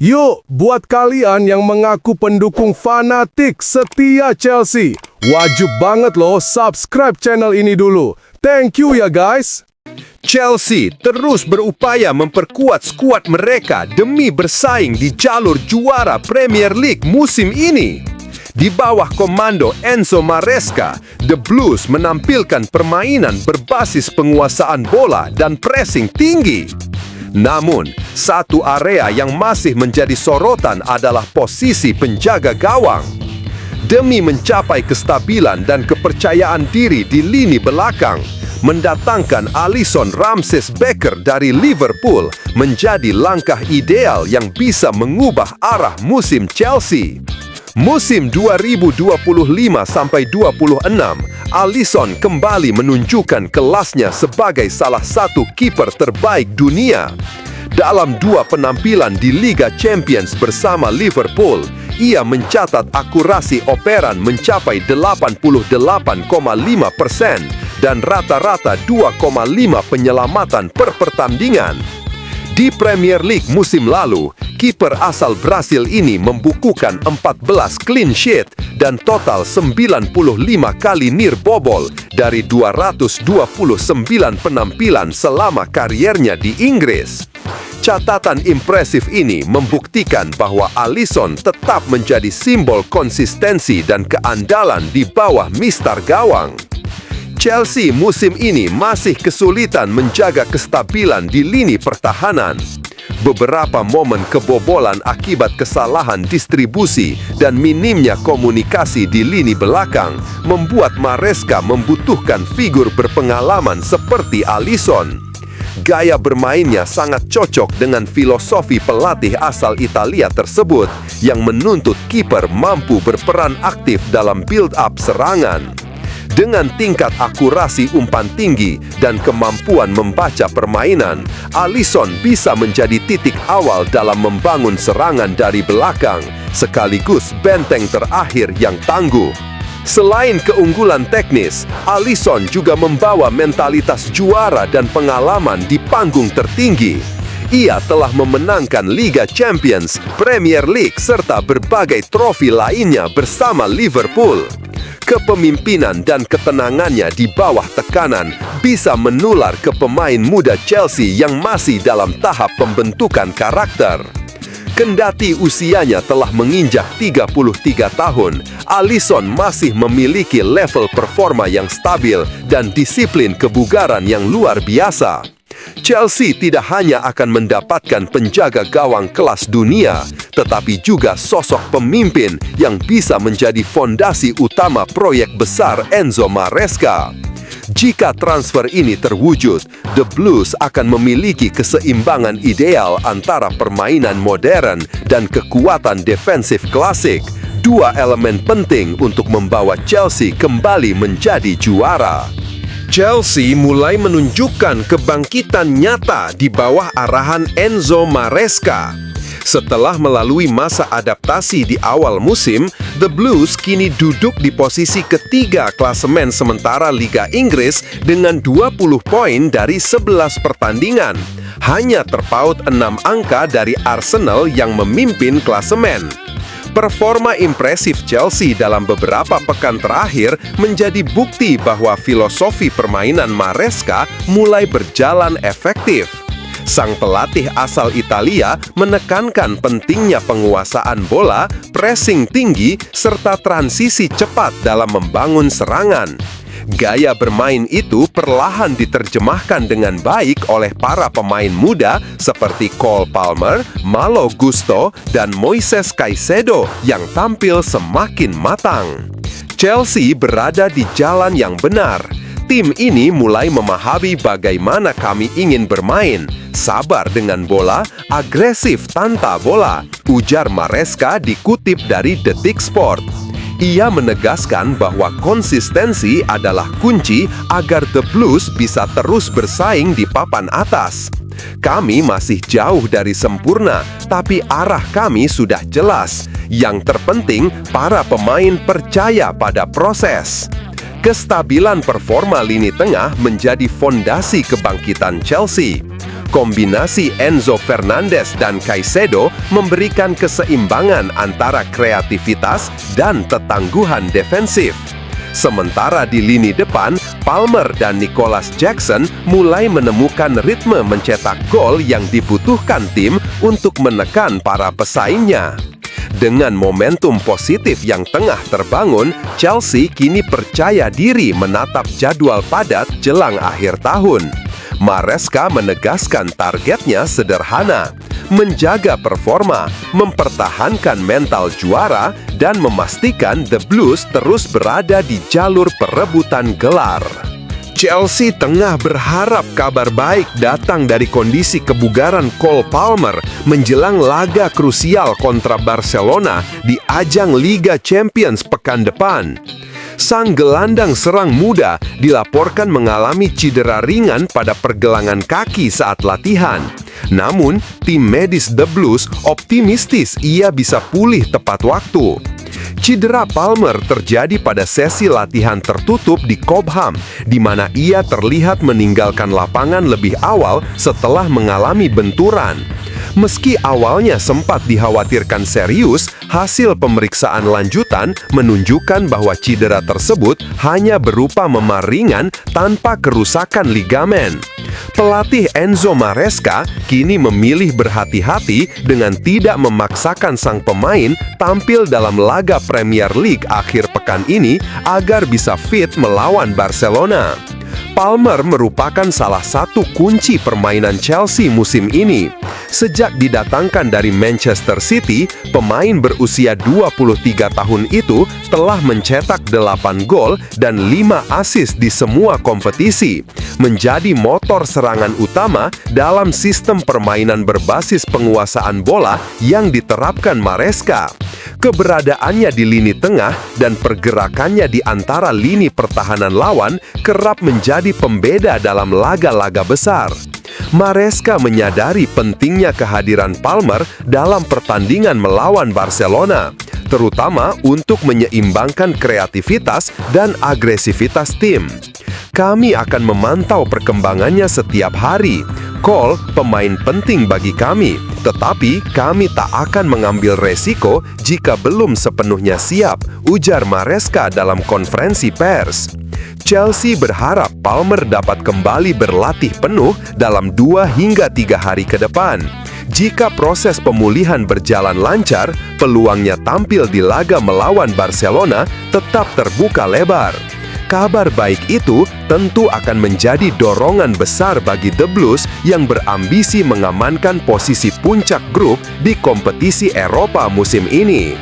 Yuk, buat kalian yang mengaku pendukung fanatik setia Chelsea, wajib banget loh subscribe channel ini dulu. Thank you ya guys. Chelsea terus berupaya memperkuat skuad mereka demi bersaing di jalur juara Premier League musim ini. Di bawah komando Enzo Maresca, The Blues menampilkan permainan berbasis penguasaan bola dan pressing tinggi. Namun, satu area yang masih menjadi sorotan adalah posisi penjaga gawang. Demi mencapai kestabilan dan kepercayaan diri di lini belakang, mendatangkan Alisson Ramsey-Becker dari Liverpool menjadi langkah ideal yang bisa mengubah arah musim Chelsea. Musim 2025-26, Alisson kembali menunjukkan kelasnya sebagai salah satu kiper terbaik dunia. Dalam 2 penampilan di Liga Champions bersama Liverpool, ia mencatat akurasi operan mencapai 88,5% dan rata-rata 2,5 penyelamatan per pertandingan. Di Premier League musim lalu, kiper asal Brasil ini membukukan 14 clean sheet dan total 95 kali nirbobol dari 229 penampilan selama kariernya di Inggris. Catatan impresif ini membuktikan bahwa Alisson tetap menjadi simbol konsistensi dan keandalan di bawah mistar gawang. Chelsea musim ini masih kesulitan menjaga kestabilan di lini pertahanan. Beberapa momen kebobolan akibat kesalahan distribusi dan minimnya komunikasi di lini belakang membuat Maresca membutuhkan figur berpengalaman seperti Alisson. Gaya bermainnya sangat cocok dengan filosofi pelatih asal Italia tersebut yang menuntut kiper mampu berperan aktif dalam build-up serangan. Dengan tingkat akurasi umpan tinggi dan kemampuan membaca permainan, Alisson bisa menjadi titik awal dalam membangun serangan dari belakang, sekaligus benteng terakhir yang tangguh. Selain keunggulan teknis, Alisson juga membawa mentalitas juara dan pengalaman di panggung tertinggi. Ia telah memenangkan Liga Champions, Premier League, serta berbagai trofi lainnya bersama Liverpool. Kepemimpinan dan ketenangannya di bawah tekanan bisa menular ke pemain muda Chelsea yang masih dalam tahap pembentukan karakter. Kendati usianya telah menginjak 33 tahun, Alisson masih memiliki level performa yang stabil dan disiplin kebugaran yang luar biasa. Chelsea tidak hanya akan mendapatkan penjaga gawang kelas dunia, tetapi juga sosok pemimpin yang bisa menjadi fondasi utama proyek besar Enzo Maresca. Jika transfer ini terwujud, The Blues akan memiliki keseimbangan ideal antara permainan modern dan kekuatan defensif klasik, 2 elemen penting untuk membawa Chelsea kembali menjadi juara. Chelsea mulai menunjukkan kebangkitan nyata di bawah arahan Enzo Maresca. Setelah melalui masa adaptasi di awal musim, The Blues kini duduk di posisi ketiga klasemen sementara Liga Inggris dengan 20 poin dari 11 pertandingan. Hanya terpaut 6 angka dari Arsenal yang memimpin klasemen. Performa impresif Chelsea dalam beberapa pekan terakhir menjadi bukti bahwa filosofi permainan Maresca mulai berjalan efektif. Sang pelatih asal Italia menekankan pentingnya penguasaan bola, pressing tinggi, serta transisi cepat dalam membangun serangan. Gaya bermain itu perlahan diterjemahkan dengan baik oleh para pemain muda seperti Cole Palmer, Malo Gusto, dan Moises Caicedo yang tampil semakin matang. Chelsea berada di jalan yang benar. Tim ini mulai memahami bagaimana kami ingin bermain, sabar dengan bola, agresif tanpa bola, ujar Maresca dikutip dari Detik Sport. Ia menegaskan bahwa konsistensi adalah kunci agar The Blues bisa terus bersaing di papan atas. Kami masih jauh dari sempurna, tapi arah kami sudah jelas. Yang terpenting, para pemain percaya pada proses. Kestabilan performa lini tengah menjadi fondasi kebangkitan Chelsea. Kombinasi Enzo Fernandez dan Caicedo memberikan keseimbangan antara kreativitas dan ketangguhan defensif. Sementara di lini depan, Palmer dan Nicholas Jackson mulai menemukan ritme mencetak gol yang dibutuhkan tim untuk menekan para pesaingnya. Dengan momentum positif yang tengah terbangun, Chelsea kini percaya diri menatap jadwal padat jelang akhir tahun. Maresca menegaskan targetnya sederhana: menjaga performa, mempertahankan mental juara, dan memastikan The Blues terus berada di jalur perebutan gelar. Chelsea tengah berharap kabar baik datang dari kondisi kebugaran Cole Palmer menjelang laga krusial kontra Barcelona di ajang Liga Champions pekan depan. Sang gelandang serang muda dilaporkan mengalami cedera ringan pada pergelangan kaki saat latihan. Namun, tim medis The Blues optimistis ia bisa pulih tepat waktu. Cedera Palmer terjadi pada sesi latihan tertutup di Cobham, di mana ia terlihat meninggalkan lapangan lebih awal setelah mengalami benturan. Meski awalnya sempat dikhawatirkan serius, hasil pemeriksaan lanjutan menunjukkan bahwa cedera tersebut hanya berupa memar ringan tanpa kerusakan ligamen. Pelatih Enzo Maresca kini memilih berhati-hati dengan tidak memaksakan sang pemain tampil dalam laga Premier League akhir pekan ini agar bisa fit melawan Barcelona. Palmer merupakan salah satu kunci permainan Chelsea musim ini. Sejak didatangkan dari Manchester City, pemain berusia 23 tahun itu telah mencetak 8 gol dan 5 assist di semua kompetisi, menjadi motor serangan utama dalam sistem permainan berbasis penguasaan bola yang diterapkan Maresca. Keberadaannya di lini tengah dan pergerakannya di antara lini pertahanan lawan kerap menjadi pembeda dalam laga-laga besar. Maresca menyadari pentingnya kehadiran Palmer dalam pertandingan melawan Barcelona, terutama untuk menyeimbangkan kreativitas dan agresivitas tim. Kami akan memantau perkembangannya setiap hari. Cole pemain penting bagi kami, tetapi kami tak akan mengambil resiko jika belum sepenuhnya siap, ujar Maresca dalam konferensi pers. Chelsea berharap Palmer dapat kembali berlatih penuh dalam 2 hingga 3 hari ke depan. Jika proses pemulihan berjalan lancar, peluangnya tampil di laga melawan Barcelona tetap terbuka lebar. Kabar baik itu tentu akan menjadi dorongan besar bagi The Blues yang berambisi mengamankan posisi puncak grup di kompetisi Eropa musim ini.